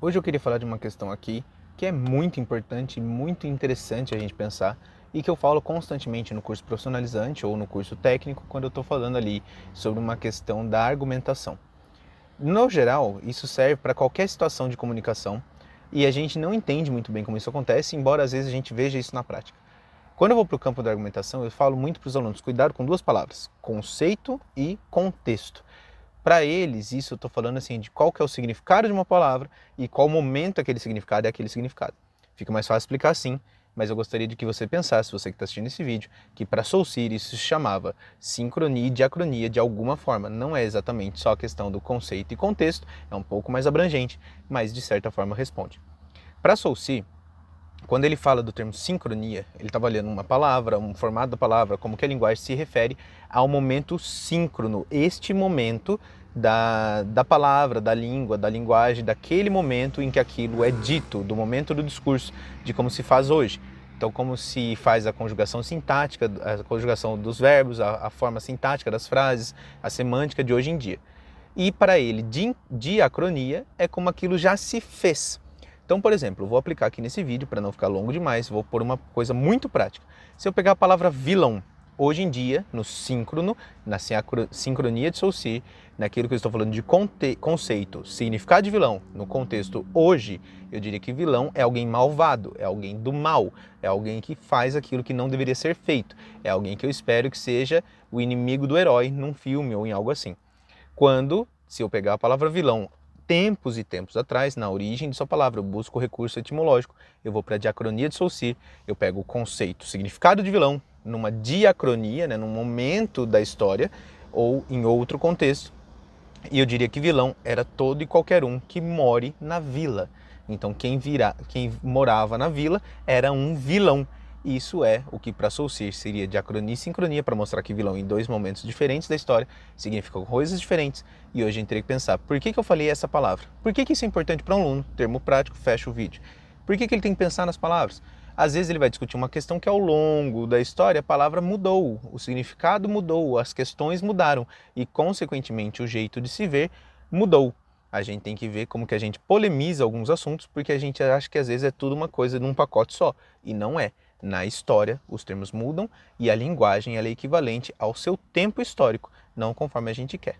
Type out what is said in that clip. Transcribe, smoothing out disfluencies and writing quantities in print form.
Hoje eu queria falar de uma questão aqui que é muito importante e muito interessante a gente pensar e que eu falo constantemente no curso profissionalizante ou no curso técnico quando eu estou falando ali sobre uma questão da argumentação. No geral, isso serve para qualquer situação de comunicação e a gente não entende muito bem como isso acontece, embora às vezes a gente veja isso na prática. Quando eu vou para o campo da argumentação, eu falo muito para os alunos, cuidado com duas palavras, conceito e contexto. Para eles, isso eu estou falando assim de qual que é o significado de uma palavra e qual momento aquele significado é aquele significado. Fica mais fácil explicar assim, mas eu gostaria de que você pensasse, você que está assistindo esse vídeo, que para Saussure isso se chamava sincronia e diacronia de alguma forma. Não é exatamente só a questão do conceito e contexto, é um pouco mais abrangente, mas de certa forma responde. Para Saussure, quando ele fala do termo sincronia, ele está avaliando uma palavra, um formato da palavra, como que a linguagem se refere ao momento síncrono, este momento da palavra, da língua, da linguagem, daquele momento em que aquilo é dito, do momento do discurso, de como se faz hoje. Então, como se faz a conjugação sintática, a conjugação dos verbos, a forma sintática das frases, a semântica de hoje em dia. E para ele, diacronia é como aquilo já se fez. Então, por exemplo, eu vou aplicar aqui nesse vídeo, para não ficar longo demais, vou pôr uma coisa muito prática. Se eu pegar a palavra vilão, hoje em dia, no síncrono, na sincronia de Saussure, naquilo que eu estou falando de conceito, significado de vilão, no contexto hoje, eu diria que vilão é alguém malvado, é alguém do mal, é alguém que faz aquilo que não deveria ser feito, é alguém que eu espero que seja o inimigo do herói num filme ou em algo assim. Quando, se eu pegar a palavra vilão, tempos e tempos atrás, na origem de sua palavra, eu busco o recurso etimológico, eu vou para a diacronia de Saussure, eu pego o conceito, o significado de vilão, numa diacronia, né, num momento da história, ou em outro contexto, e eu diria que vilão era todo e qualquer um que more na vila. Então quem morava na vila era um vilão. Isso é o que para Saussure seria diacronia e sincronia, para mostrar que vilão em dois momentos diferentes da história significam coisas diferentes. E hoje a gente teria que pensar, por que eu falei essa palavra? Por que isso é importante para um aluno? Termo prático, fecha o vídeo. Por que ele tem que pensar nas palavras? Às vezes ele vai discutir uma questão que ao longo da história a palavra mudou, o significado mudou, as questões mudaram e, consequentemente, o jeito de se ver mudou. A gente tem que ver como que a gente polemiza alguns assuntos, porque a gente acha que às vezes é tudo uma coisa num pacote só, e não é. Na história, os termos mudam e a linguagem ela é equivalente ao seu tempo histórico, não conforme a gente quer.